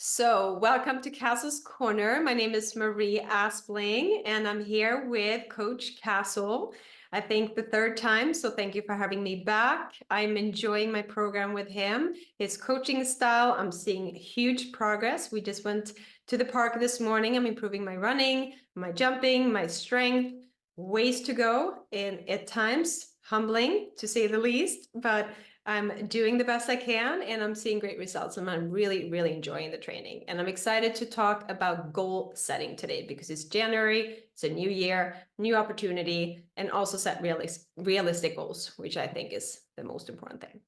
So, welcome to Castle's Corner. My name is Marie Aspling, and I'm here with Coach Castle. I think the third time, so thank you for having me back. I'm enjoying my program with him. His coaching style, I'm seeing huge progress. We just went to the park this morning. I'm improving my running, my jumping, my strength. Ways to go, and at times humbling to say the least, but I'm doing the best I can and I'm seeing great results, and I'm really, really enjoying the training. And I'm excited to talk about goal setting today because it's January, it's a new year, new opportunity, and also set realistic goals, which I think is the most important thing.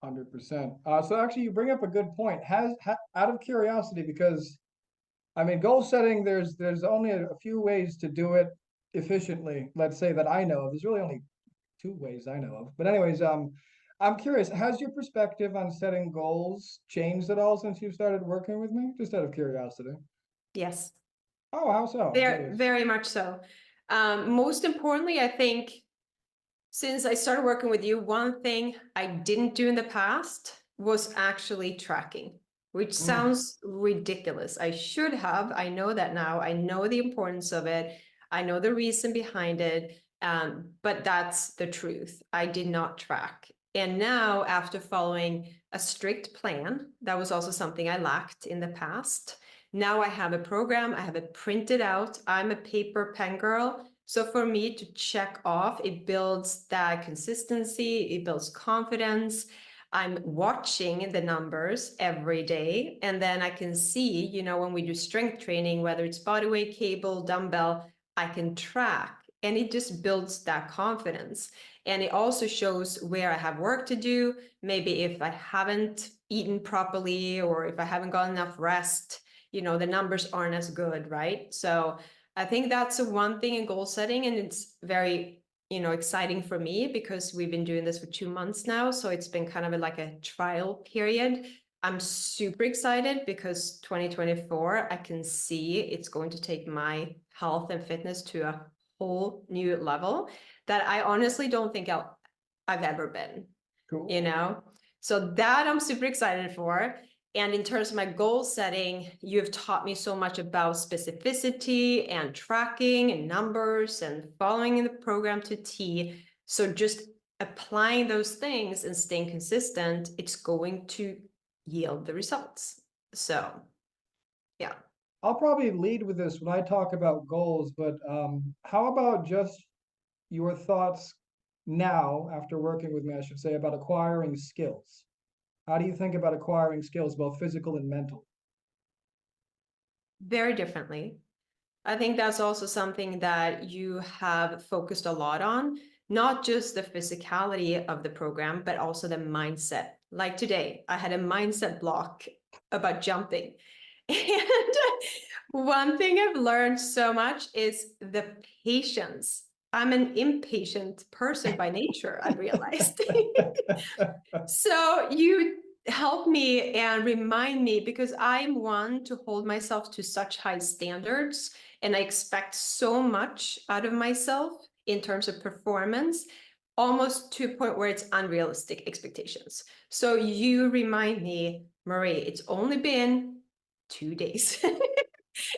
100%. So actually, you bring up a good point. Out of curiosity, because I mean, goal setting, there's only a few ways to do it efficiently. Let's say that I know of. There's really only two ways I know of. But anyways, I'm curious. Has your perspective on setting goals changed at all since you started working with me? Just out of curiosity. Yes, Oh, how so? I'm very, curious. very much so. Most importantly, I think since I started working with you, one thing I didn't do in the past was actually tracking, which Mm, sounds ridiculous. I should have. I know that now. I know the importance of it. I know the reason behind it. But that's the truth. I did not track. And now, after following a strict plan, that was also something I lacked in the past. Now I have a program, I have it printed out. I'm a paper pen girl. So for me to check off, it builds that consistency, it builds confidence. I'm watching the numbers every day. And then I can see, when we do strength training, whether it's body weight, cable, dumbbell, I can track. And it just builds that confidence. And it also shows where I have work to do. Maybe if I haven't eaten properly or if I haven't got enough rest, the numbers aren't as good, right? So I think that's one thing in goal setting, and it's very, exciting for me because we've been doing this for 2 months now. So it's been kind of like a trial period. I'm super excited because 2024, I can see it's going to take my health and fitness to a whole new level that I honestly don't think I've ever been, cool. you know? So that I'm super excited for. And in terms of my goal setting, you've taught me so much about specificity and tracking and numbers and following the program to T. So just applying those things and staying consistent, it's going to yield the results. So, yeah. I'll probably lead with this when I talk about goals, but how about just your thoughts now, after working with me, I should say, about acquiring skills? How do you think about acquiring skills, both physical and mental? Very differently. I think that's also something that you have focused a lot on, not just the physicality of the program, but also the mindset. Like today, I had a mindset block about jumping. And one thing I've learned so much is the patience. I'm an impatient person by nature, I realized. So you help me and remind me because I'm one to hold myself to such high standards and I expect so much out of myself in terms of performance, almost to a point where it's unrealistic expectations. So you remind me, Marie, it's only been 2 days.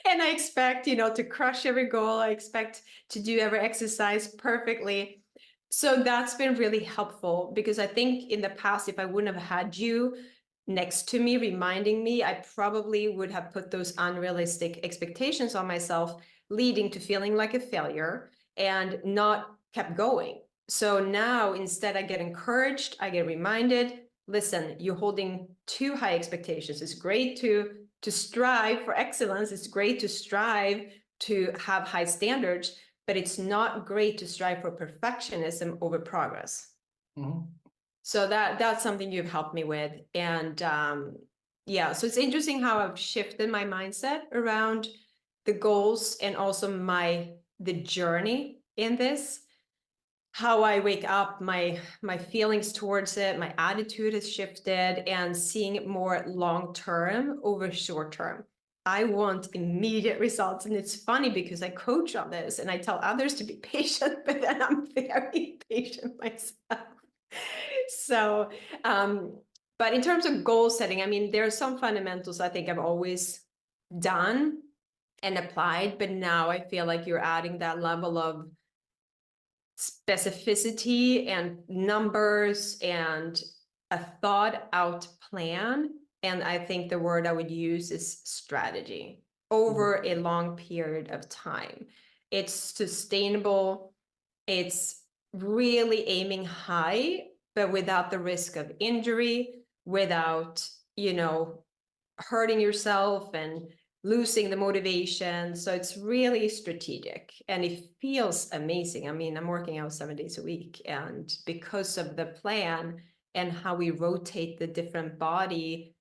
And I expect, to crush every goal. I expect to do every exercise perfectly. So that's been really helpful because I think in the past, if I wouldn't have had you next to me reminding me, I probably would have put those unrealistic expectations on myself, leading to feeling like a failure and not kept going. So now instead I get encouraged, I get reminded, listen, you're holding too high expectations. It's great to strive for excellence. It's great to strive to have high standards, but it's not great to strive for perfectionism over progress. Mhm. So that's something you've helped me with. And yeah, so it's interesting how I've shifted my mindset around the goals and also the journey in this. How I wake up, my feelings towards it, my attitude has shifted, and seeing it more long term over short term. I want immediate results. And it's funny because I coach on this and I tell others to be patient, but then I'm very patient myself. So But in terms of goal setting, I mean, there are some fundamentals I think I've always done and applied, but now I feel like you're adding that level of specificity and numbers and a thought out plan. And I think the word I would use is strategy over a long period of time. It's sustainable. It's really aiming high, but without the risk of injury, without, hurting yourself and losing the motivation. So it's really strategic and it feels amazing. I mean, I'm working out 7 days a week, and because of the plan and how we rotate the different body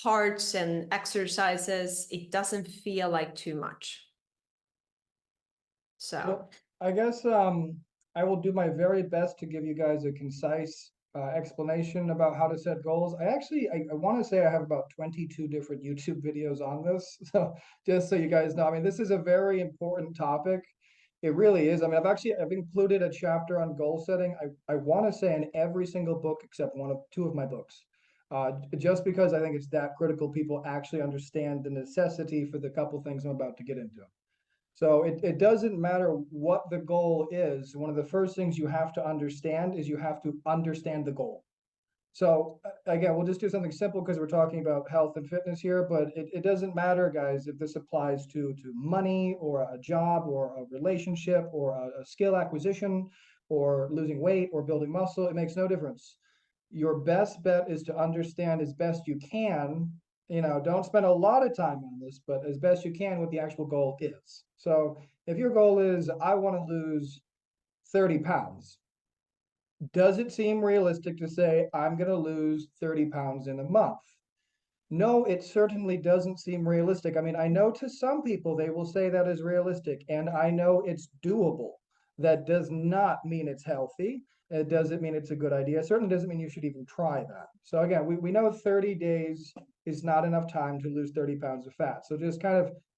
parts and exercises, it doesn't feel like too much. So, Well, I guess I will do my very best to give you guys a concise explanation about how to set goals. I want to say I have about 22 different YouTube videos on this. So just so you guys know, I mean, this is a very important topic. It really is. I mean, I've included a chapter on goal setting. I want to say in every single book except two of my books. Just because I think it's that critical, people actually understand the necessity for the couple things I'm about to get into. So it doesn't matter what the goal is. One of the first things you have to understand is you have to understand the goal. So again, we'll just do something simple because we're talking about health and fitness here, but it doesn't matter, guys, if this applies to money or a job or a relationship or a skill acquisition or losing weight or building muscle. It makes no difference. Your best bet is to understand as best you can. Don't spend a lot of time on this, but as best you can what the actual goal is. So if your goal is, I want to lose 30 pounds, does it seem realistic to say, I'm going to lose 30 pounds in a month? No, it certainly doesn't seem realistic. I mean, I know to some people they will say that is realistic, and I know it's doable. That does not mean it's healthy. It doesn't mean it's a good idea. It certainly doesn't mean you should even try that. So again, we know 30 days is not enough time to lose 30 pounds of fat. So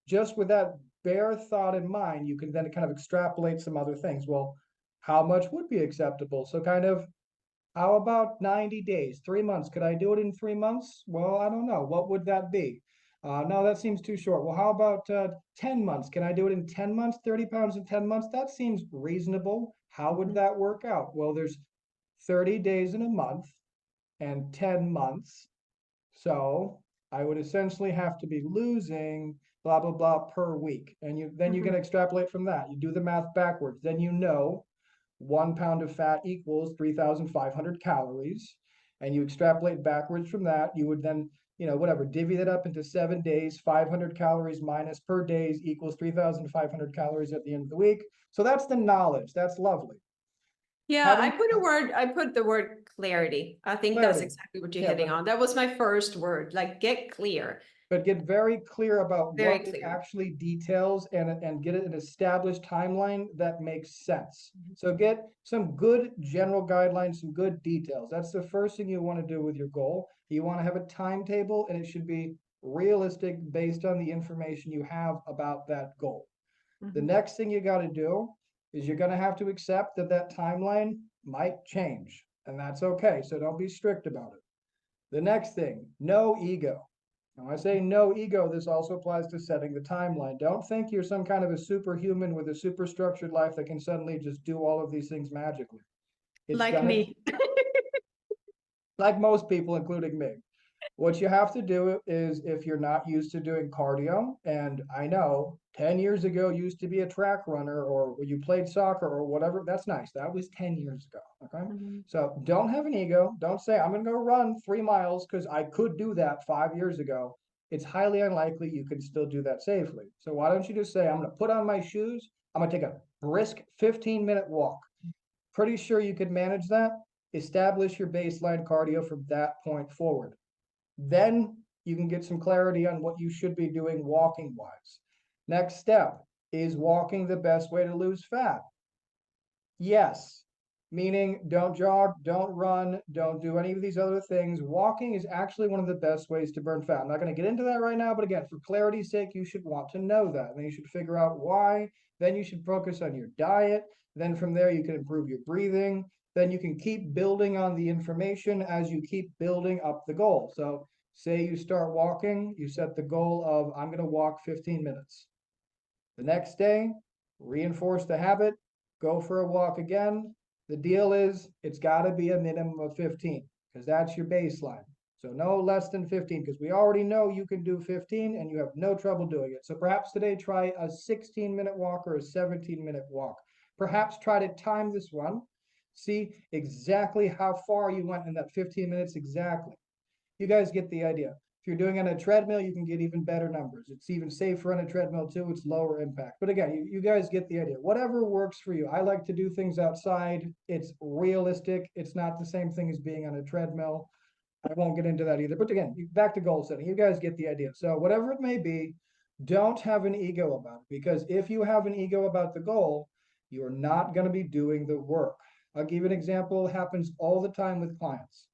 just with that bare thought in mind, you can then kind of extrapolate some other things. Well, how much would be acceptable? So how about 90 days, 3 months? Could I do it in 3 months? Well, I don't know. What would that be? No, that seems too short. Well, how about 10 months? Can I do it in 10 months, 30 pounds in 10 months? That seems reasonable. How would that work out? Well, there's 30 days in a month and 10 months. So I would essentially have to be losing blah, blah, blah per week. And you can extrapolate from that. You do the math backwards. Then 1 pound of fat equals 3,500 calories. And you extrapolate backwards from that. You would then, divvy that up into 7 days, 500 calories minus per days equals 3,500 calories at the end of the week. So that's the knowledge. That's lovely. yeah, I put the word clarity. I think that's Clarity. exactly what you're Yeah, hitting on. That was my first word, like get clear. but get very clear about Very what it clear. actually details and get an established timeline that makes sense. So get some good general guidelines, some good details. That's the first thing you want to do with your goal. You want to have a timetable, and it should be realistic based on the information you have about that goal. The next thing you got to do is you're going to have to accept that timeline might change, and that's okay. So don't be strict about it. The next thing, no ego. Now, I say no ego, this also applies to setting the timeline. Don't think you're some kind of a superhuman with a super structured life that can suddenly just do all of these things magically. It's Like gonna, me. like most people, including me. What you have to do is, if you're not used to doing cardio, and I know 10 years ago used to be a track runner or you played soccer or whatever, that's nice. That was 10 years ago. Okay. So don't have an ego. Don't say, I'm going to go run 3 miles because I could do that 5 years ago. It's highly unlikely you can still do that safely. So why don't you just say, I'm going to put on my shoes. I'm going to take a brisk 15-minute walk. Pretty sure you could manage that. Establish your baseline cardio from that point forward. Then you can get some clarity on what you should be doing walking wise. Next step, is walking the best way to lose fat? Yes. Meaning don't jog, don't run, don't do any of these other things. Walking is actually one of the best ways to burn fat. I'm not going to get into that right now, but again, for clarity's sake, you should want to know that. Then you should figure out why. Then you should focus on your diet. Then from there, you can improve your breathing. then you can keep building on the information as you keep building up the goal. So say you start walking, you set the goal of, I'm going to walk 15 minutes. The next day, reinforce the habit, go for a walk again. The deal is it's got to be a minimum of 15 because that's your baseline. So no less than 15 because we already know you can do 15 and you have no trouble doing it. So perhaps today try a 16-minute walk or a 17-minute walk. Perhaps try to time this one. See exactly how far you went in that 15 minutes exactly. You guys get the idea. If you're doing it on a treadmill, you can get even better numbers. It's even safer on a treadmill too. It's lower impact. But again, you guys get the idea. Whatever works for you. I like to do things outside. It's realistic. It's not the same thing as being on a treadmill. I won't get into that either. But again, back to goal setting. You guys get the idea. So whatever it may be, don't have an ego about it. Because if you have an ego about the goal, you're not going to be doing the work. I'll give you an example. It happens all the time with clients.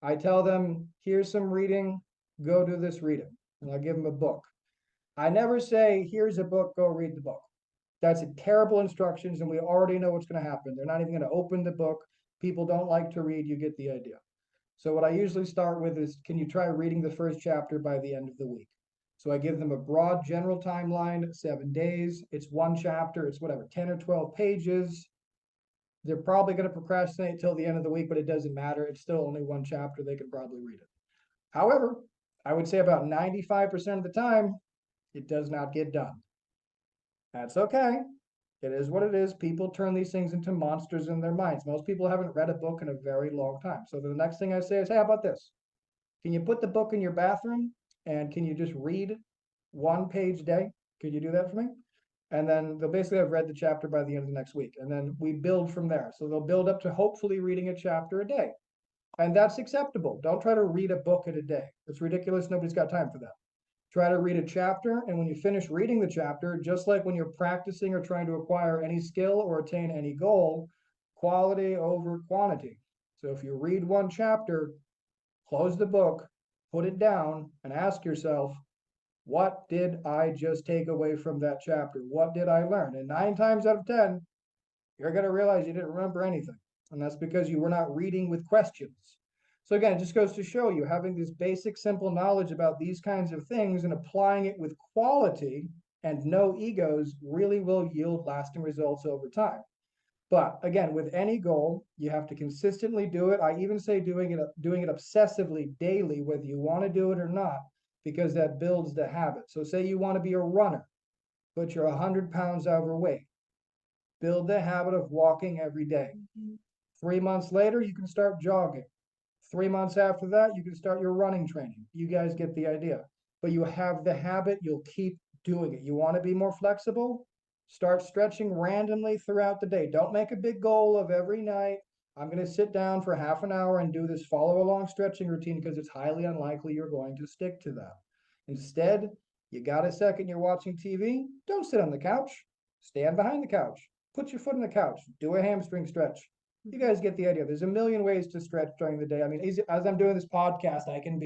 I tell them, here's some reading, go do this reading. And I give them a book. I never say, here's a book, go read the book. That's terrible instructions, and we already know what's going to happen. They're not even going to open the book. People don't like to read, you get the idea. So what I usually start with is, can you try reading the first chapter by the end of the week? So I give them a broad general timeline, 7 days. It's one chapter, it's whatever, 10 or 12 pages. They're probably going to procrastinate till the end of the week, but it doesn't matter. It's still only one chapter. They can probably read it. However, I would say about 95% of the time, it does not get done. That's okay. It is what it is. People turn these things into monsters in their minds. Most people haven't read a book in a very long time. So the next thing I say is, hey, how about this? Can you put the book in your bathroom and can you just read 1 page a day? Could you do that for me? And then they'll basically have read the chapter by the end of the next week. And then we build from there. So they'll build up to hopefully reading a chapter a day. And that's acceptable. Don't try to read a book in a day. It's ridiculous. Nobody's got time for that. Try to read a chapter. And when you finish reading the chapter, just like when you're practicing or trying to acquire any skill or attain any goal, quality over quantity. So if you read one chapter, close the book, put it down, and ask yourself, what did I just take away from that chapter? What did I learn? And 9 times out of 10, you're going to realize you didn't remember anything. And that's because you were not reading with questions. So again, it just goes to show you having this basic, simple knowledge about these kinds of things and applying it with quality and no egos really will yield lasting results over time. But again, with any goal, you have to consistently do it. I even say doing it obsessively daily, whether you want to do it or not, because that builds the habit. So say you want to be a runner, but you're 100 pounds overweight. Build the habit of walking every day. 3 months later, you can start jogging. 3 months after that, you can start your running training. You guys get the idea. But you have the habit, you'll keep doing it. You want to be more flexible? Start stretching randomly throughout the day. Don't make a big goal of every night. I'm going to sit down for half an hour and do this follow along stretching routine because it's highly unlikely you're going to stick to that. Instead, you got a second, you're watching TV, don't sit on the couch. Stand behind the couch. Put your foot on the couch. Do a hamstring stretch. You guys get the idea. There's a million ways to stretch during the day. I mean, as I'm doing this podcast, I can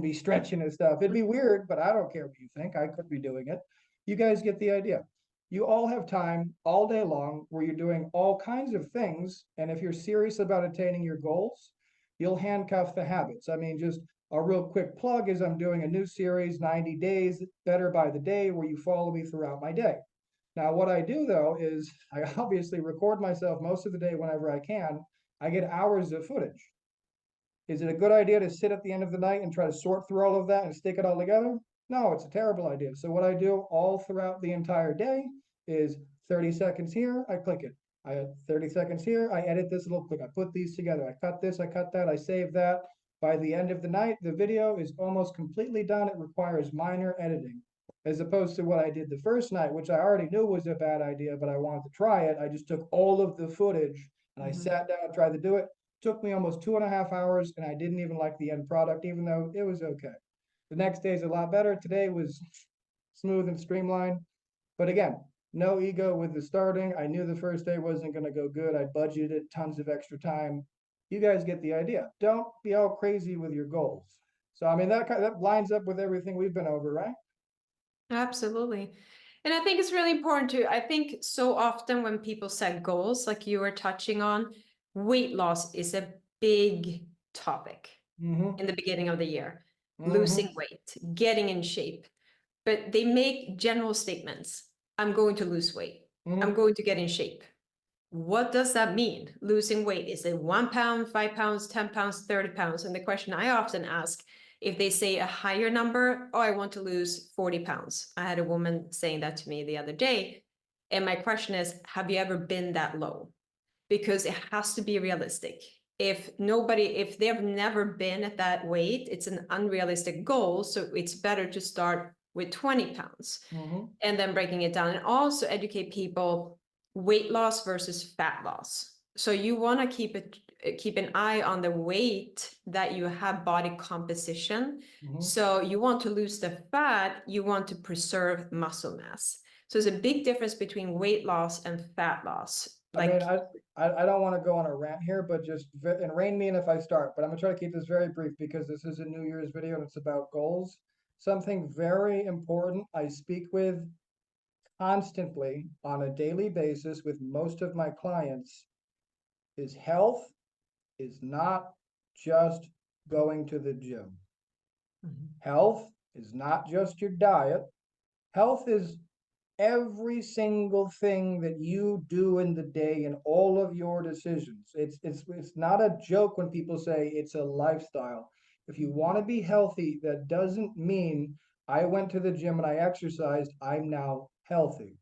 be stretching and stuff. It'd be weird, but I don't care what you think. I could be doing it. You guys get the idea. You all have time all day long where you're doing all kinds of things. And if you're serious about attaining your goals, you'll handcuff the habits. I mean, just a real quick plug is I'm doing a new series, 90 Days Better by the Day, where you follow me throughout my day. Now, what I do though is I obviously record myself most of the day whenever I can. I get hours of footage. Is it a good idea to sit at the end of the night and try to sort through all of that and stick it all together? No, it's a terrible idea. So what I do all throughout the entire day is 30 seconds here, I click it. I have 30 seconds here, I edit this little click. I put these together. I cut this, I cut that, I save that. By the end of the night, the video is almost completely done. It requires minor editing, as opposed to what I did the first night, which I already knew was a bad idea, but I wanted to try it. I just took all of the footage and I sat down and tried to do it. Took me almost 2.5 hours and I didn't even like the end product, even though it was okay. The next day is a lot better. Today was smooth and streamlined. But again, no ego with the starting. I knew the first day wasn't going to go good. I budgeted tons of extra time. You guys get the idea. Don't be all crazy with your goals. So, I mean, that lines up with everything we've been over, right? Absolutely. And I think it's really important too. I think so often when people set goals, like you were touching on, weight loss is a big topic Mm-hmm. in the beginning of the year. Mm-hmm. Losing weight, getting in shape. But they make general statements. I'm going to lose weight. Mm-hmm. I'm going to get in shape. What does that mean? Losing weight? Is it 1 pound, 5 pounds, 10 pounds, 30 pounds? And the question I often ask, if they say a higher number, oh, I want to lose 40 pounds. I had a woman saying that to me the other day. And my question is, have you ever been that low? Because it has to be realistic. If they've never been at that weight, it's an unrealistic goal. So it's better to start with 20 pounds Mm-hmm. and then breaking it down, and also educate people weight loss versus fat loss. So you want to keep an eye on the weight that you have, body composition. Mm-hmm. So you want to lose the fat, you want to preserve muscle mass. So there's a big difference between weight loss and fat loss. I mean, I don't want to go on a rant here, but and rein me in if I start, but I'm gonna try to keep this very brief because this is a New Year's video and it's about goals. Something very important I speak with constantly on a daily basis with most of my clients is health is not just going to the gym. Health is not just your diet. Health is every single thing that you do in the day and all of your decisions. It's not a joke when people say it's a lifestyle. If you want to be healthy, that doesn't mean I went to the gym and I exercised, I'm now healthy.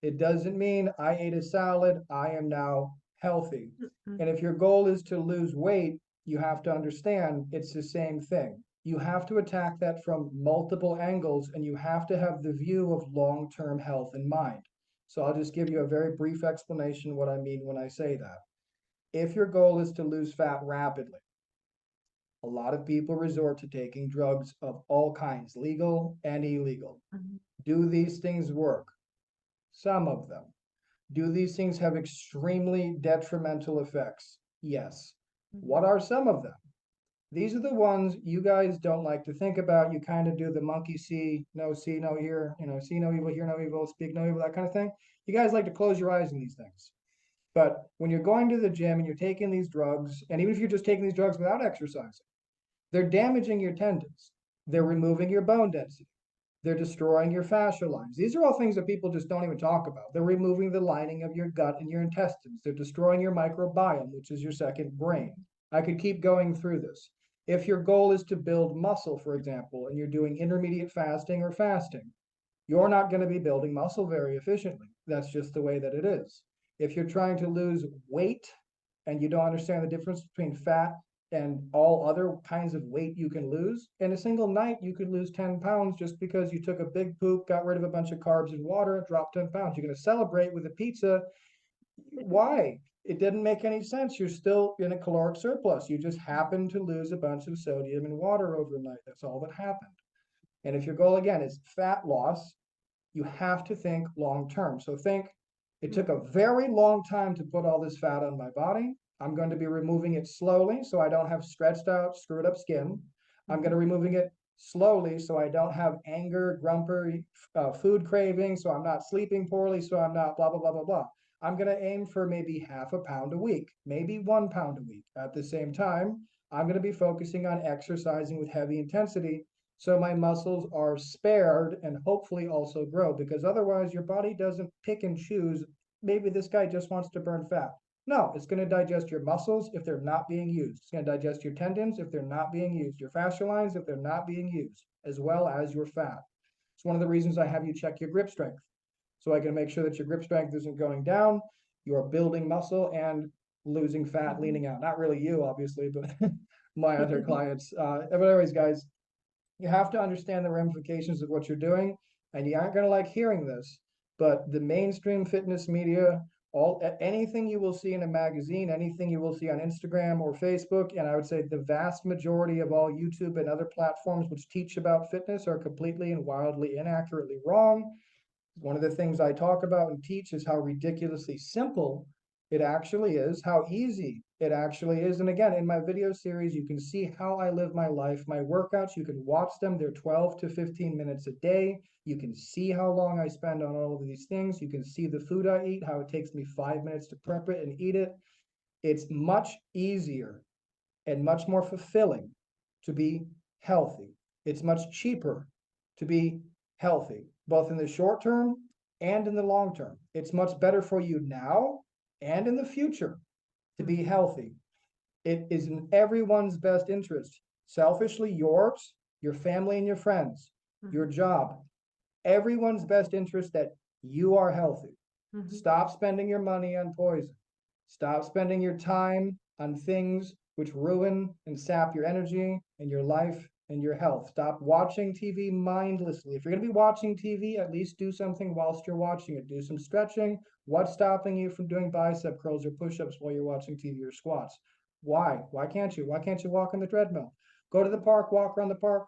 It doesn't mean I ate a salad, I am now healthy. And if your goal is to lose weight, you have to understand it's the same thing. You have to attack that from multiple angles and you have to have the view of long-term health in mind. So I'll just give you a very brief explanation what I mean when I say that. If your goal is to lose fat rapidly, a lot of people resort to taking drugs of all kinds, legal and illegal. Do these things work? Some of them. Do these things have extremely detrimental effects? Yes. What are some of them? These are the ones you guys don't like to think about. You kind of do the monkey see, no ear, see no evil, hear no evil, speak no evil, that kind of thing. You guys like to close your eyes on these things. But when you're going to the gym and you're taking these drugs, and even if you're just taking these drugs without exercising, they're damaging your tendons. They're removing your bone density. They're destroying your fascia lines. These are all things that people just don't even talk about. They're removing the lining of your gut and your intestines. They're destroying your microbiome, which is your second brain. I could keep going through this. If your goal is to build muscle, for example, and you're doing intermediate fasting or fasting, you're not going to be building muscle very efficiently. That's just the way that it is. If you're trying to lose weight and you don't understand the difference between fat and all other kinds of weight you can lose, in a single night, you could lose 10 pounds just because you took a big poop, got rid of a bunch of carbs and water, dropped 10 pounds. You're going to celebrate with a pizza. Why? It didn't make any sense. You're still in a caloric surplus. You just happened to lose a bunch of sodium and water overnight. That's all that happened. And if your goal again is fat loss, you have to think long term. So think, it took a very long time to put all this fat on my body. I'm going to be removing it slowly so I don't have stretched out, screwed up skin. I'm going to be removing it slowly so I don't have anger, grumpy, food cravings, so I'm not sleeping poorly, so I'm not blah, blah, blah, blah, blah. I'm going to aim for maybe half a pound a week, maybe 1 pound a week. At the same time, I'm going to be focusing on exercising with heavy intensity so my muscles are spared and hopefully also grow, because otherwise your body doesn't pick and choose. Maybe this guy just wants to burn fat. No, it's going to digest your muscles if they're not being used. It's going to digest your tendons if they're not being used, your fascia lines if they're not being used, as well as your fat. It's one of the reasons I have you check your grip strength. So I can make sure that your grip strength isn't going down, you're building muscle and losing fat, leaning out. Not really you, obviously, but my other clients. But anyways, guys, you have to understand the ramifications of what you're doing, and you aren't going to like hearing this, but the mainstream fitness media, anything you will see in a magazine, anything you will see on Instagram or Facebook, and I would say the vast majority of all YouTube and other platforms which teach about fitness are completely and wildly inaccurately wrong. One of the things I talk about and teach is how ridiculously simple it actually is, how easy it actually is. And again, in my video series, you can see how I live my life. My workouts, you can watch them. They're 12 to 15 minutes a day. You can see how long I spend on all of these things. You can see the food I eat, how it takes me 5 minutes to prep it and eat it. It's much easier and much more fulfilling to be healthy. It's much cheaper to be healthy, both in the short term and in the long term. It's much better for you now and in the future to be healthy. It is in everyone's best interest, selfishly yours, your family and your friends, your job, everyone's best interest that you are healthy. Stop spending your money on poison. Stop spending your time on things which ruin and sap your energy and your life and your health. Stop watching TV mindlessly. If you're going to be watching TV, at least do something whilst you're watching it. Do some stretching. What's stopping you from doing bicep curls or push-ups while you're watching TV or squats? Why? Why can't you? Why can't you walk on the treadmill? Go to the park, walk around the park,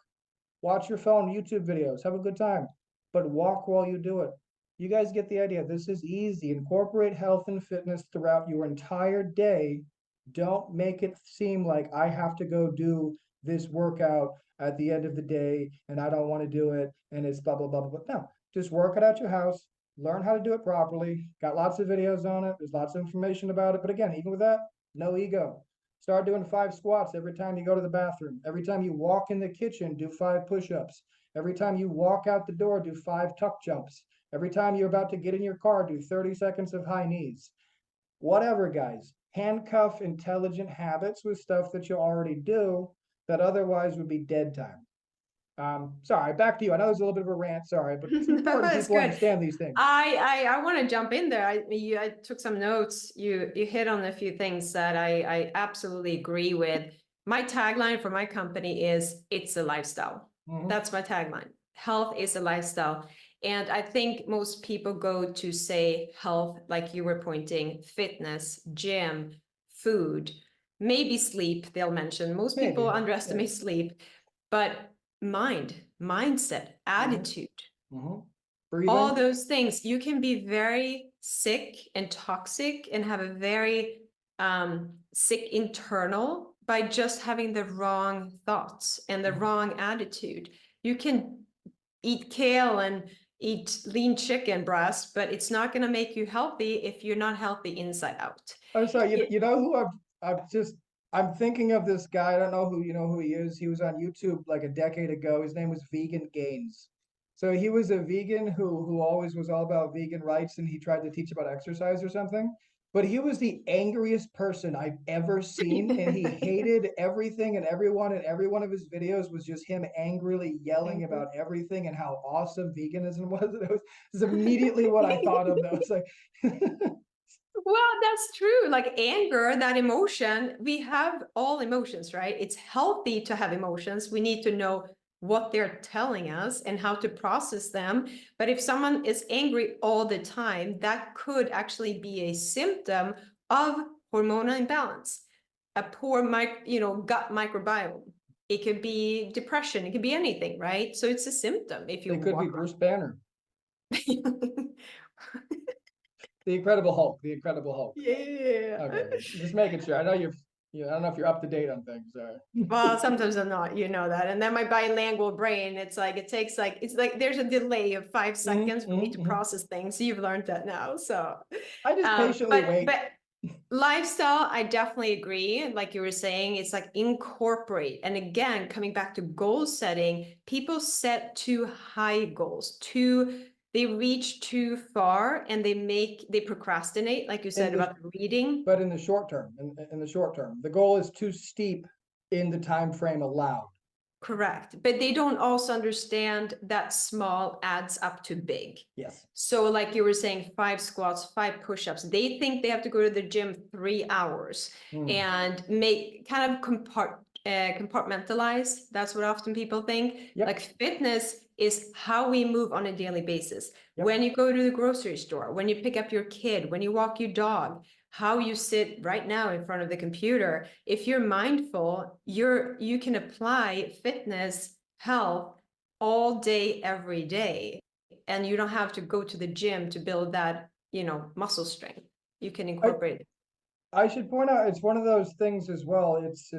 watch your phone, YouTube videos, have a good time, but walk while you do it. You guys get the idea. This is easy. Incorporate health and fitness throughout your entire day. Don't make it seem like I have to go do this workout at the end of the day and I don't want to do it and it's blah, blah, blah, blah. No, just work it at your house. Learn how to do it properly. Got lots of videos on it. There's lots of information about it. But again, even with that, no ego. Start doing 5 squats every time you go to the bathroom. Every time you walk in the kitchen, do 5 push-ups. Every time you walk out the door, do 5 tuck jumps. Every time you're about to get in your car, do 30 seconds of high knees. Whatever, guys. Handcuff intelligent habits with stuff that you already do that otherwise would be dead time. Sorry, back to you. I know there's a little bit of a rant, sorry, but it's important That's people good. understand these things. I want to jump in there. I took some notes. You hit on a few things that I absolutely agree with. My tagline for my company is it's a lifestyle. That's my tagline. Health is a lifestyle. And I think most people go to say health, like you were pointing, fitness, gym, food, maybe sleep, they'll mention. Most people underestimate sleep, but mindset, attitude, all those things. You can be very sick and toxic and have a very sick internal by just having the wrong thoughts and the wrong attitude. You can eat kale and eat lean chicken breast, but it's not going to make you healthy if you're not healthy inside out. I'm sorry, you know who I'm thinking of this guy. I don't know who he is. He was on YouTube like a decade ago. His name was Vegan Gains. So he was a vegan who always was all about vegan rights and he tried to teach about exercise or something. But he was the angriest person I've ever seen, and he hated everything and everyone, and every one of his videos was just him angrily yelling about everything and how awesome veganism was. It was immediately what I thought of. That was like Well, that's true. Like anger, that emotion, we have all emotions, right? It's healthy to have emotions. We need to know what they're telling us and how to process them. But if someone is angry all the time, that could actually be a symptom of hormonal imbalance, a poor gut microbiome. It could be depression. It could be anything, right? So it's a symptom if you it could be Bruce Banner. The Incredible Hulk. The Incredible Hulk. Yeah. Okay, just making sure. I know I don't know if you're up to date on things. Well, sometimes I'm not, you know that. And then my bilingual brain, it's like there's a delay of 5 seconds for me to process things. So you've learned that now. So I just patiently wait. But lifestyle, I definitely agree. Like you were saying, it's like incorporate. And again, coming back to goal setting, people set too high goals, they reach too far and they procrastinate, like you said about reading. But in the short term, the goal is too steep in the time frame allowed. Correct. But they don't also understand that small adds up to big. Yes. So like you were saying, 5 squats, 5 push-ups, they think they have to go to the gym 3 hours and make kind of compartmentalize. That's what often people think. Like fitness is how we move on a daily basis. When you go to the grocery store, when you pick up your kid, when you walk your dog, how you sit right now in front of the computer. If you're mindful, you can apply fitness, health all day, every day. And you don't have to go to the gym to build that, muscle strength. You can incorporate it. I should point out, it's one of those things as well. It's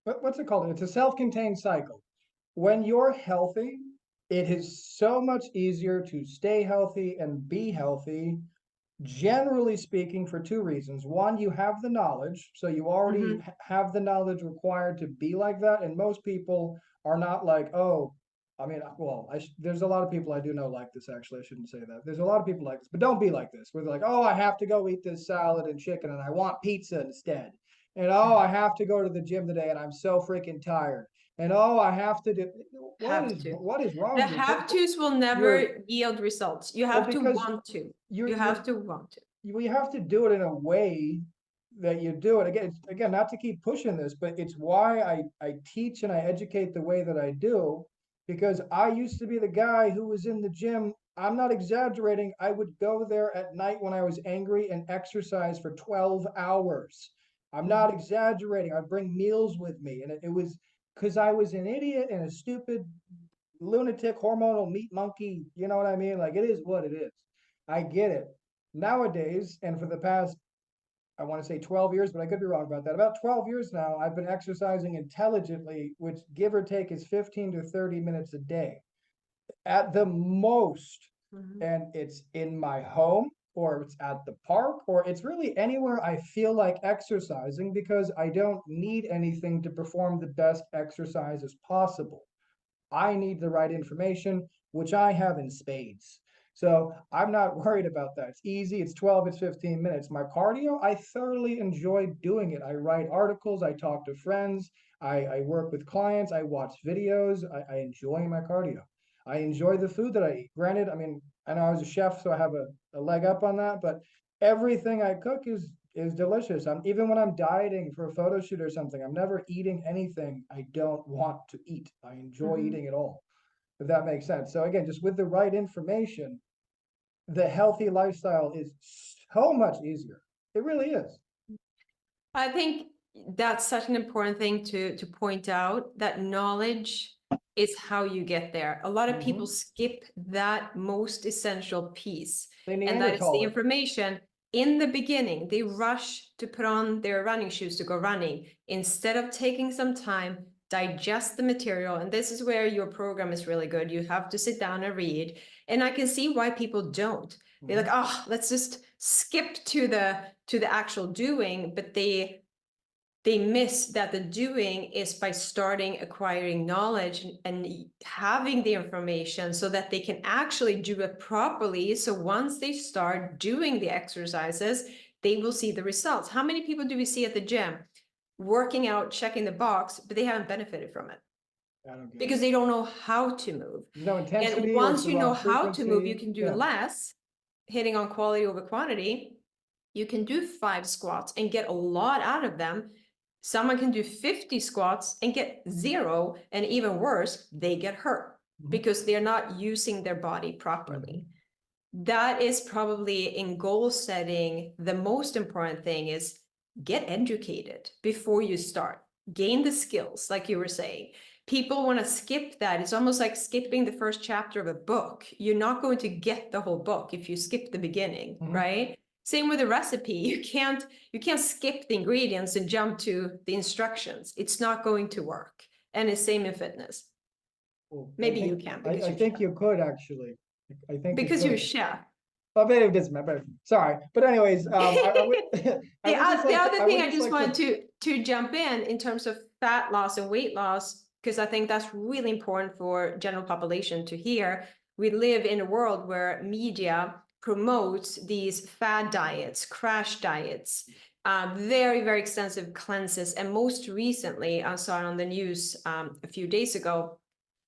what's it called? It's a self-contained cycle. When you're healthy, it is so much easier to stay healthy and be healthy Generally speaking, for two reasons. One, you have the knowledge, so you already Mhm. have the knowledge required to be like that. And most people are not like, oh, I mean, well, there's a lot of people I do know like this, actually. I shouldn't say that. There's a lot of people like this, but don't be like this, where they're like, oh, I have to go eat this salad and chicken and I want pizza instead. And oh, I have to go to the gym today and I'm so freaking tired. And oh, I have to do Have to. what is wrong The with you? have-tos will You're never yield results. You well, have to because want to. You you're have to want to. we have to do it in a way that you do it again, not to keep pushing this, but it's why I teach and I educate the way that I do, because I used to be the guy who was in the gym. I'm not exaggerating. I would go there at night when I was angry and exercise for 12 hours. I'm not exaggerating. I'd bring meals with me, and it was because I was an idiot and a stupid lunatic hormonal meat monkey. You know what I mean? Like, it is what it is. I get it. Nowadays, and for the past, I want to say 12 years, but I could be wrong about that. About 12 years now, I've been exercising intelligently, which give or take is 15 to 30 minutes a day at the most. Mhm. And it's in my home, or it's at the park, or it's really anywhere I feel like exercising, because I don't need anything to perform the best exercise as possible. I need the right information, which I have in spades. So I'm not worried about that. It's easy. It's 12, it's 15 minutes. My cardio, I thoroughly enjoy doing it. I write articles, I talk to friends, I work with clients, I watch videos. I enjoy my cardio. I enjoy the food that I eat. Granted, I mean, I know I was a chef, so I have a leg up on that, but everything I cook is delicious. Even when I'm dieting for a photo shoot or something, I'm never eating anything I don't want to eat. I enjoy Mhm. eating it all, if that makes sense. So again, just with the right information, the healthy lifestyle is so much easier. It really is. I think that's such an important thing to point out, that knowledge is how you get there. A lot of people skip that most essential piece, They and that is the Neanderthal it. information. In the beginning, they rush to put on their running shoes to go running instead of taking some time, digest the material. And this is where your program is really good. You have to sit down and read. And I can see why people don't. They're like, oh, let's just skip to the actual doing, but they miss that the doing is by starting acquiring knowledge and having the information so that they can actually do it properly. So once they start doing the exercises, they will see the results. How many people do we see at the gym working out, checking the box, but they haven't benefited from it I don't get because it. they don't know how to move? No And intensity, or it's once the you know wrong how to move, you frequency. can do Yeah. less, hitting on quality over quantity. You can do 5 squats and get a lot out of them. Someone can do 50 squats and get 0, and even worse, they get hurt because they're not using their body properly. That is probably, in goal setting, the most important thing is get educated before you start. Gain the skills, like you were saying. People want to skip that. It's almost like skipping the first chapter of a book. You're not going to get the whole book if you skip the beginning, right? Same with a recipe. You can't skip the ingredients and jump to the instructions. It's not going to work. And it's same in fitness. Well, Maybe you can because I you're think chef. you could actually. I think you Because you're a could. chef. Well, maybe it doesn't matter. Sorry, but anyways, I would The other I thing would I just just like to. wanted to jump in terms of fat loss and weight loss, because I think that's really important for general population to hear. We live in a world where media promotes these fad diets, crash diets, very, very extensive cleanses. And most recently, I saw it on the news a few days ago,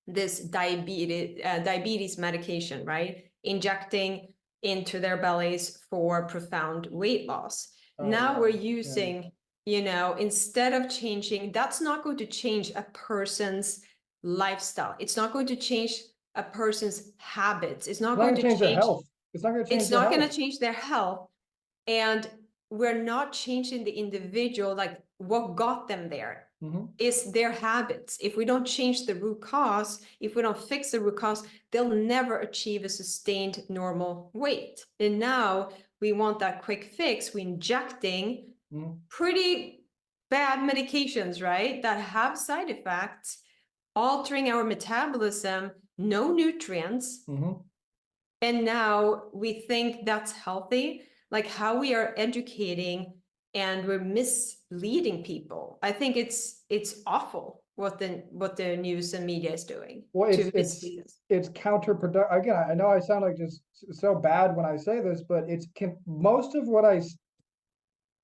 this diabetes medication, right? Injecting into their bellies for profound weight loss. Oh Now we're wow, yeah. using, instead of changing, that's not going to change a person's lifestyle. It's not going to change a person's habits. It's It's not not going gonna to change their change, health. It's not gonna change it's their not going health. to change their health. And we're not changing the individual, like what got them there is their habits. If we don't change the root cause, if we don't fix the root cause, they'll never achieve a sustained normal weight. And now we want that quick fix. We're injecting pretty bad medications, right? That have side effects, altering our metabolism, no nutrients. And now we think that's healthy. like how we are educating and we're misleading people. I think it's awful what the news and media is doing Well, to mislead us. it's counterproductive. Again, I know I sound like just so bad when I say this, but most of what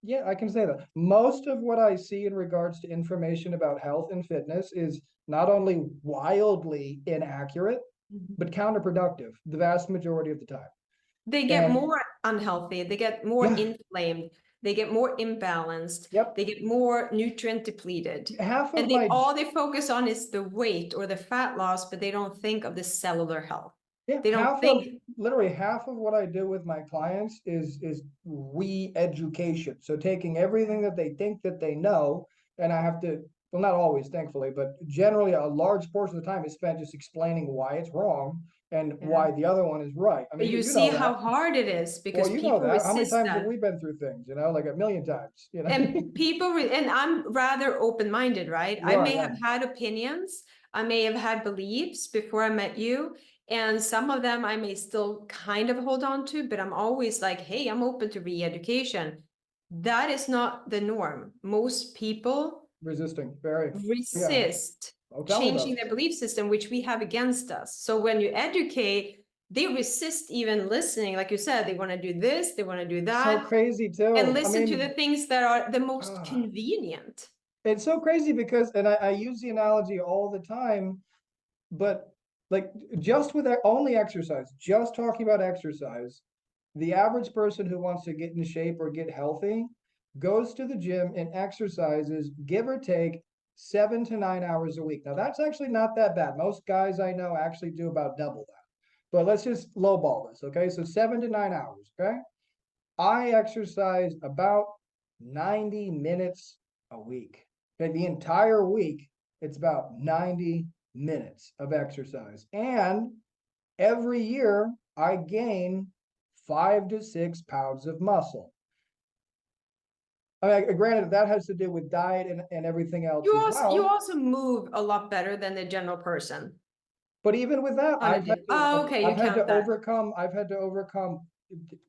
yeah, I can say that. Most of what I see in regards to information about health and fitness is not only wildly inaccurate, Mhm. but counterproductive the vast majority of the time. They get And more unhealthy, they get more yeah, inflamed, they get more imbalanced, yep. they get more nutrient depleted. Half And of my all they focus on is the weight or the fat loss, but they don't think of the cellular health. Yeah, They don't think. literally half of what I do with my clients is re-education. So taking everything that they think that they know, and I have to, well, not always, thankfully, but generally a large portion of the time is spent just explaining why it's wrong and Yeah. why the other one is right. I But mean, you you see know how that. hard it is Well, because you know people that. How many resist times have that. we been through things, like a million times, And and I'm rather open-minded, right? You I are, may yeah. have had opinions, I may have had beliefs before I met you, and some of them I may still kind of hold on to, but I'm always like, hey, I'm open to re-education. That is not the norm. Most people Resisting, very, yeah. resist Oh, tell me about changing it. their belief system, which we have against us. So when you educate, they resist even listening. Like you said, they want to do this, they want to do So that, crazy and too. I listen to the mean, things that are the most ah. convenient. It's so crazy because, and I use the analogy all the time, but like just with only exercise, just talking about exercise, the average person who wants to get in shape or get healthy goes to the gym and exercises, give or take 7 to 9 hours a week. Now, that's actually not that bad. Most guys I know actually do about double that. But let's just lowball this, okay? So 7 to 9 hours, okay? I exercise about 90 minutes a week. Okay, the entire week, it's about 90 minutes of exercise. And every year, I gain 5 to 6 pounds of muscle. I mean, granted, that has to do with diet and everything else as You well. also move a lot better than the general person But even with that, on a day. Oh, okay, you count that. I've had to overcome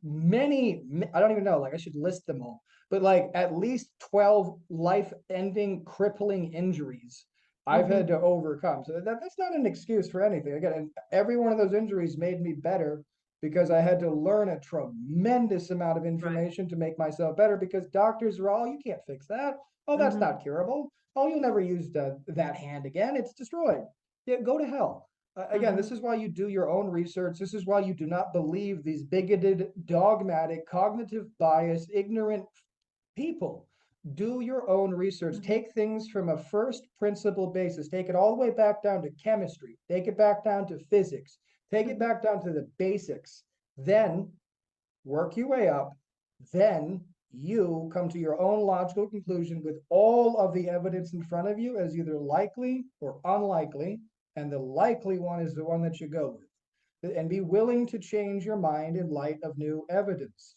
many, I don't even know, like I should list them all, but like at least 12 life-ending crippling injuries I've had Mhm. to overcome. So that's not an excuse for anything. Again, and every one of those injuries made me better because I had to learn a tremendous amount of Right. information to make myself better because doctors are all, you can't fix that. Oh, that's Mhm. not curable. Oh, you'll never use that hand again. It's destroyed. Yeah, go to hell. Again, this Mhm. is why you do your own research. This is why you do not believe these bigoted, dogmatic, cognitive bias, ignorant people. Do your own research. Mhm. Take things from a first principle basis. Take it all the way back down to chemistry. Take it back down to physics. Take it Mhm. back down to the basics. Then work your way up. Then you come to your own logical conclusion with all of the evidence in front of you as either likely or unlikely. And the likely one is the one that you go with. And be willing to change your mind in light of new evidence.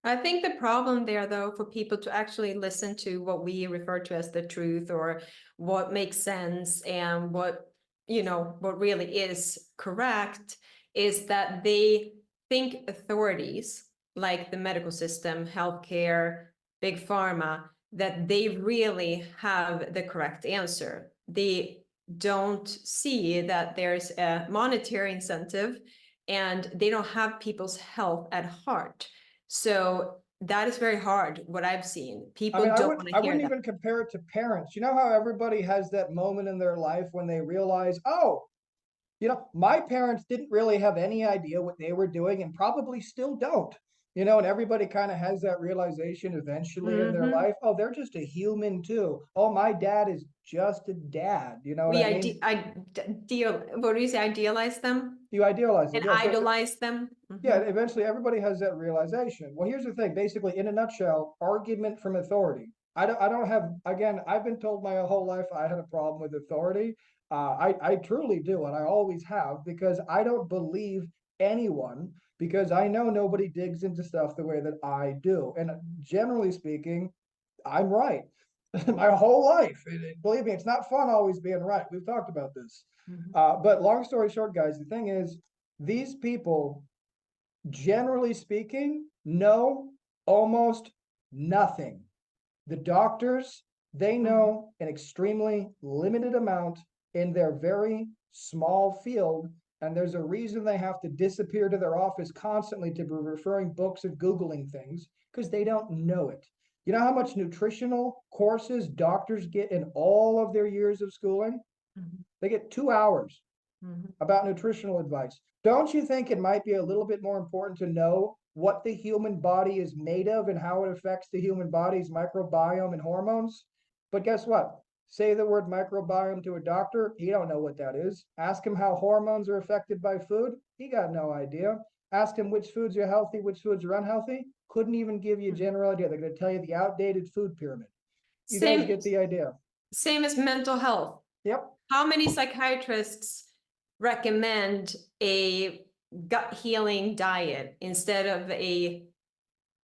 I think the problem there, though, for people to actually listen to what we refer to as the truth or what makes sense and what really is correct is that they think authorities like the medical system, healthcare, big pharma, that they really have the correct answer. They don't see that there's a monetary incentive and they don't have people's health at heart. So that is very hard, what I've seen. I mean, People don't want to I hear wouldn't that. even compare it to parents. You know how everybody has that moment in their life when they realize, oh, my parents didn't really have any idea what they were doing and probably still don't. And everybody kind of has that realization eventually in their Mhm. life. Oh, they're just a human too. Oh, my dad is just a dad. You know what We I mean? what do you say? Idealize them You idealize them. and Yeah. So idolize them. yeah, Mhm. eventually everybody has that realization. Well, here's the thing. Basically, in a nutshell, argument from authority. I don't have, again, I've been told my whole life I had a problem with authority. I truly do, and I always have, because I don't believe anyone, because I know nobody digs into stuff the way that I do. And generally speaking, I'm right. My whole life. Believe me, it's not fun always being right. We've talked about this. Mhm. But long story short, guys, the thing is, these people generally speaking, know almost nothing. The doctors, they know an extremely limited amount in their very small field, and there's a reason they have to disappear to their office constantly to be referring books and Googling things, because they don't know it. You know how much nutritional courses doctors get in all of their years of schooling? Mhm. They get 2 hours Mhm. about nutritional advice. Don't you think it might be a little bit more important to know what the human body is made of and how it affects the human body's microbiome and hormones? But guess what? Say the word microbiome to a doctor, he don't know what that is. Ask him how hormones are affected by food, he got no idea. Ask him which foods are healthy, which foods are unhealthy, couldn't even give you a general idea. They're going to tell you the outdated food pyramid. You guys Same, get the idea. same as mental health. Yep. How many psychiatrists recommend a gut healing diet instead of a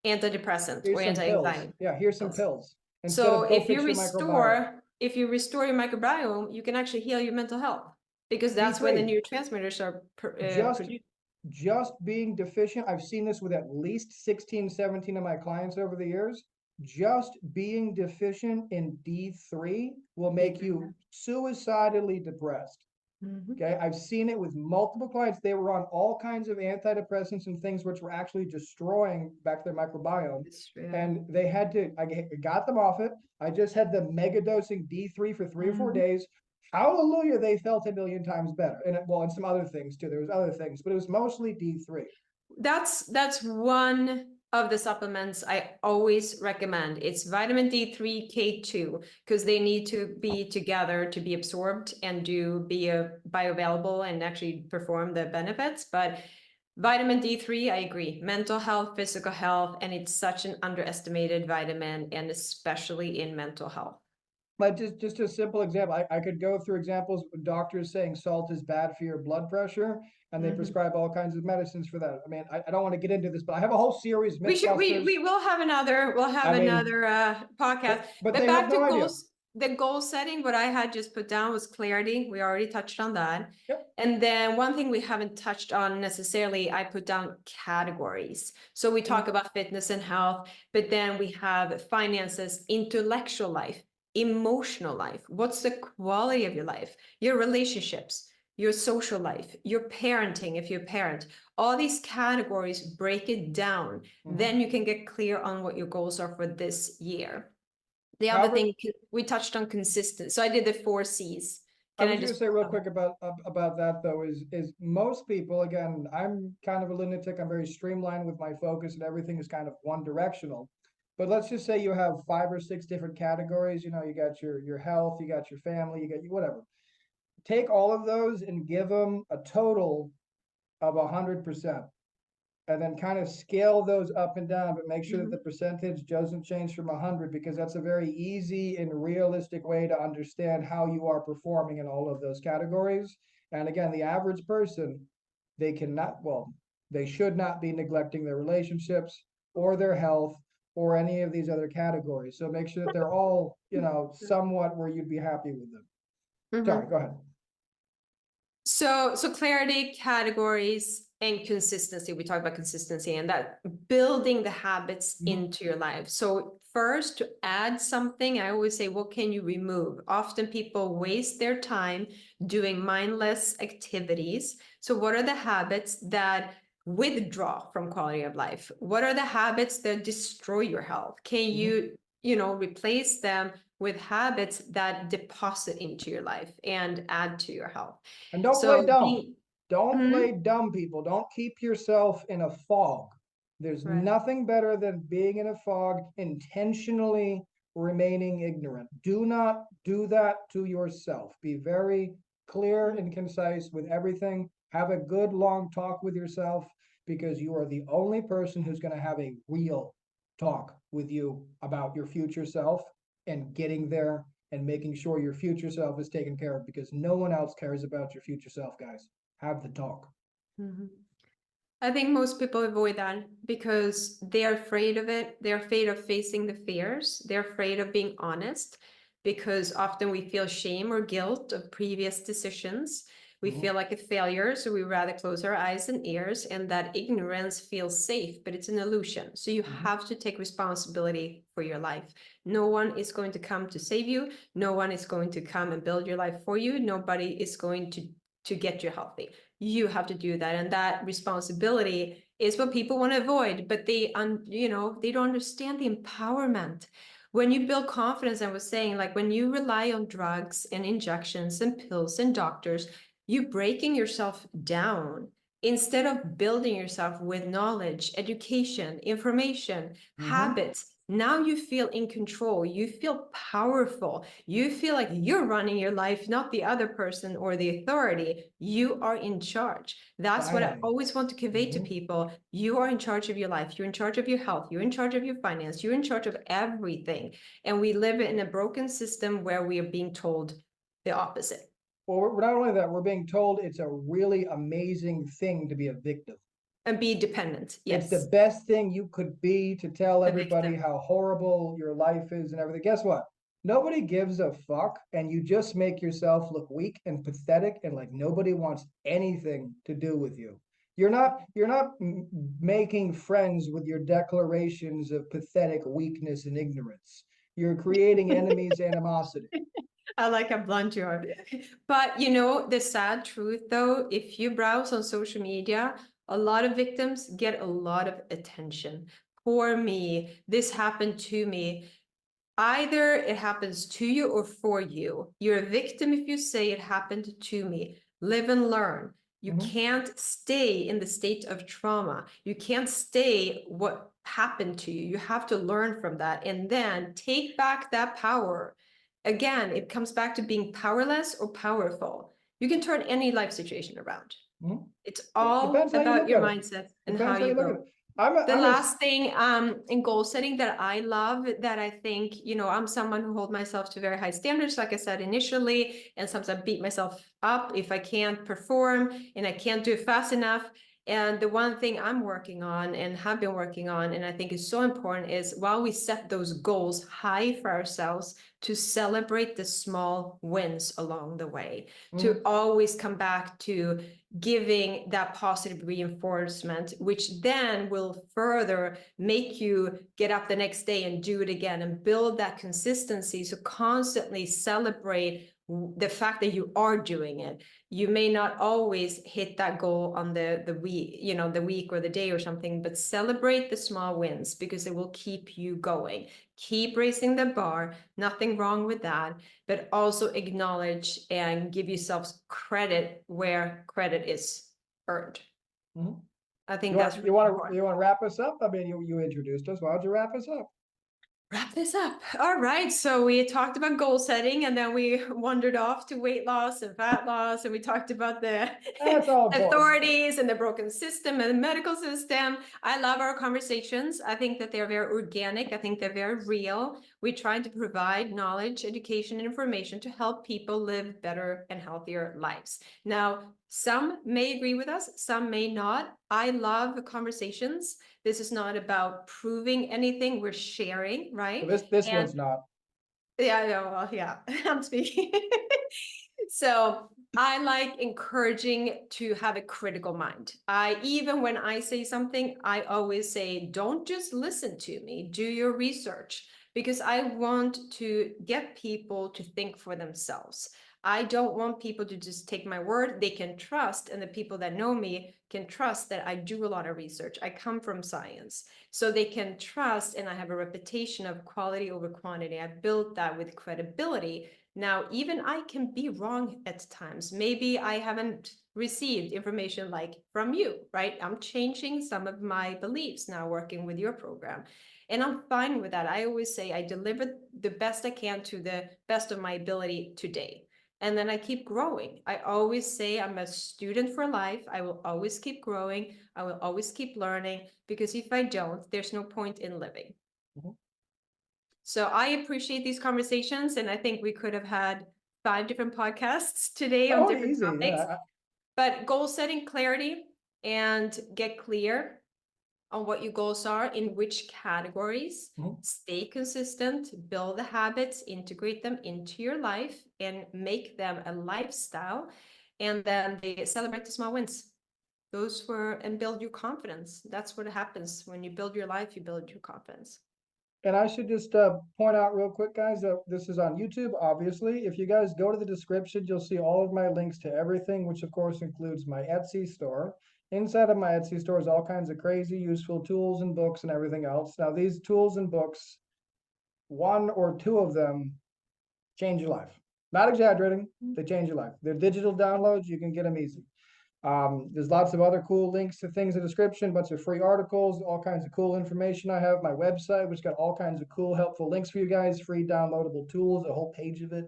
antidepressant or Here's some pills. anti-anxiety Yeah, here's some pills? pills. Instead So of go fix your microbiome. if you restore your microbiome, you can actually heal your mental health because that's when the D3, neurotransmitters are just produced. just being deficient. I've seen this with at least 16, 17 of my clients over the years. Just being deficient in D3 will make you suicidally depressed. Mhm. Okay, I've seen it with multiple clients. They were on all kinds of antidepressants and things which were actually destroying back their microbiome. Yeah. And they had to, I got them off it. I just had them mega dosing D3 for 3 or 4 days. Hallelujah, they felt a million times better. And well, and some other things too. There was other things, but it was mostly D3. That's one of the supplements I always recommend. It's vitamin D3, K2, because they need to be together to be absorbed and be bioavailable and actually perform the benefits. But vitamin D3, I agree. Mental health, physical health, and it's such an underestimated vitamin, and especially in mental health. But just a simple example, I could go through examples of doctors saying salt is bad for your blood pressure, and they prescribe all kinds of medicines for that. I mean, I don't want to get into this, but I have a whole series, Mythbusters. We will have another I mean, podcast. but But they have back to no idea. goals, the goal setting, what I had just put down was clarity. We already touched on that. Yep. And then one thing we haven't touched on necessarily, I put down categories. So we talk about fitness and health, but then we have finances, intellectual life, emotional life. What's the quality of your life? Your relationships, your social life, your parenting, if you're a parent. All these categories, break it down. Then you can get clear on what your goals are for this year. The other However, thing, we touched on consistent. So I did the 4 C's. I Can was I going to just say real quick about that though is most people, again, I'm kind of a lunatic. I'm very streamlined with my focus and everything is kind of one directional. But let's just say you have 5 or 6 different categories. You know, you got your health, you got your family, you got whatever. Take all of those and give them a total of 100%. And then kind of scale those up and down, but make sure that the percentage doesn't change from 100, because that's a very easy and realistic way to understand how you are performing in all of those categories. And again, the average person, they cannot, well, they should not be neglecting their relationships or their health or any of these other categories. So make sure that they're all, somewhat where you'd be happy with them. Sorry, go ahead. So clarity, categories, and consistency. We talked about consistency and that building the habits into your life. So first, to add something, I always say, what can you remove? Often people waste their time doing mindless activities. So what are the habits that withdraw from quality of life? What are the habits that destroy your health? Can you, replace them with habits that deposit into your life and add to your health? And don't play dumb. Don't play dumb, people. Don't keep yourself in a fog. There's nothing better than being in a fog, intentionally remaining ignorant. Do not do that to yourself. Be very clear and concise with everything. Have a good long talk with yourself, because you are the only person who's going to have a real talk with you about your future self and getting there and making sure your future self is taken care of, because no one else cares about your future self, guys. Have the talk. I think most people avoid that because they're afraid of it. They're afraid of facing the fears. They're afraid of being honest, because often we feel shame or guilt of previous decisions. We Mhm. feel like a failure, so we rather close our eyes and ears, and that ignorance feels safe, but it's an illusion. So you Mhm. have to take responsibility for your life. No one is going to come to save you. No one is going to come and build your life for you. Nobody is going to get you healthy. You have to do that, and that responsibility is what people want to avoid, but they don't understand the empowerment. When you build confidence, I was saying, like when you rely on drugs and injections and pills and doctors, you breaking yourself down instead of building yourself with knowledge, education, information, Mhm. habits. Now you feel in control. You feel powerful. You feel like you're running your life, not the other person or the authority. You are in charge. That's what I Finally. always want to convey to Mhm. people. You are in charge of your life. You're in charge of your health. You're in charge of your finance. You're in charge of everything. And we live in a broken system where we are being told the opposite. Well, we're not only that, we're being told it's a really amazing thing to be a victim. And be dependent. It's the Yes, best thing you could be, to tell the everybody victim. how horrible your life is and everything. Guess what? Nobody gives a fuck, and you just make yourself look weak and pathetic and like nobody wants anything to do with you. You're not making friends with your declarations of pathetic weakness and ignorance. You're creating enemies, animosity. I like how blunt you are. But the sad truth though, if you browse on social media, a lot of victims get a lot of attention. Poor me, this happened to me. Either it happens to you or for you. You're a victim if you say it happened to me. Live and learn. You Mhm. can't stay in the state of trauma. You can't stay what happened to you. You have to learn from that and then take back that power. Again, it comes back to being powerless or powerful. You can turn any life situation around. Mhm. It's all Depends how you about look your at it. mindset and how Depends how you you look at go. it. I'm a, The I'm a, last thing in goal setting that I love, that I think, I'm someone who hold myself to very high standards, like I said initially, and sometimes I beat myself up if I can't perform and I can't do it fast enough. And the one thing I'm working on and have been working on, and I think is so important, is while we set those goals high for ourselves, to celebrate the small wins along the way, to Mhm. always come back to giving that positive reinforcement, which then will further make you get up the next day and do it again and build that consistency. So constantly celebrate the fact that you are doing it. You may not always hit that goal on the week, the week or the day or something, but celebrate the small wins because it will keep you going. Keep raising the bar, nothing wrong with that, but also acknowledge and give yourselves credit where credit is earned. Mhm. I think You that's want you really want to important. you want to wrap us up? I mean, you introduced us. Why don't you wrap us up? Wrap this up. All right. So we talked about goal setting and then we wandered off to weight loss and fat loss. And we talked about the That's all important. authorities and the broken system and the medical system. I love our conversations. I think that they're very organic. I think they're very real. We try to provide knowledge, education, and information to help people live better and healthier lives. Now, some may agree with us, some may not. I love the conversations. This is not about proving anything. We're sharing, Well, right? this And one's not. yeah, well, yeah, I'm speaking. So I like encouraging to have a critical mind. Even when I say something, I always say, don't just listen to me, do your research, because I want to get people to think for themselves. I don't want people to just take my word. They can trust, and the people that know me can trust that I do a lot of research. I come from science. So they can trust, and I have a reputation of quality over quantity. I built that with credibility. Now, even I can be wrong at times. Maybe I haven't received information like from you, right? I'm changing some of my beliefs now working with your program. And I'm fine with that. I always say I deliver the best I can to the best of my ability today. And then I keep growing. I always say I'm a student for life. I will always keep growing. I will always keep learning, because if I don't, there's no point in living. Mhm. So I appreciate these conversations, and I think we could have had 5 different podcasts today on Oh, different easy. topics. But goal setting clarity and get clear on what your goals are, in which categories, Mhm. stay consistent, build the habits, integrate them into your life, and make them a lifestyle. and then they celebrate the small wins. Those were, and build your confidence. That's what happens when you build your life, you build your confidence. And I should just point out real quick, guys, that this is on YouTube, obviously. If you guys go to the description, you'll see all of my links to everything, which of course includes my Etsy store. Inside of my Etsy store is all kinds of crazy, useful tools and books and everything else. Now, these tools and books, one or two of them change your life. Not exaggerating, they change your life. They're digital downloads, you can get them easy. There's lots of other cool links to things in the description, bunch of free articles, all kinds of cool information. I have my website, which got all kinds of cool, helpful links for you guys, free downloadable tools, a whole page of it,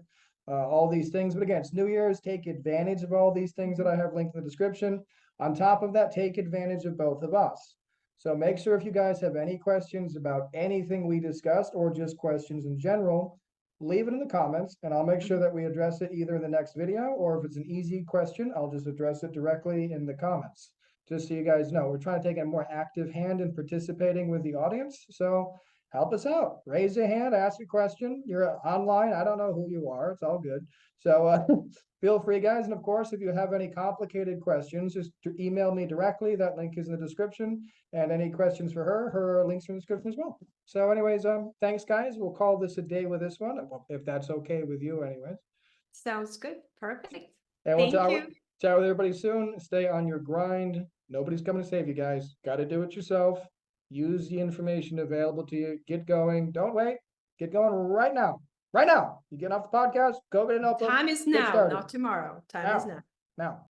all these things. But again, it's New Year's. Take advantage of all these things that I have linked in the description. On top of that, take advantage of both of us. So make sure if you guys have any questions about anything we discussed or just questions in general, leave it in the comments and I'll make sure that we address it either in the next video, or if it's an easy question, I'll just address it directly in the comments. Just so you guys know, we're trying to take a more active hand in participating with the audience. So help us out. Raise a hand, ask a question. You're online. I don't know who you are. It's all good. So feel free, guys. And of course, if you have any complicated questions, just email me directly. That link is in the description. And any questions for her links are in the description as well. So anyways, thanks, guys. We'll call this a day with this one, if that's okay with you anyways. Sounds good. Perfect. And we'll Thank you. chat with everybody soon. Stay on your grind. Nobody's coming to save you, guys. Got to do it yourself. Use the information available to you. Get going. Don't wait. Get going right now. Right now. You get off the podcast, go get a notebook. Time is get now, started. not tomorrow. Time is now. Now.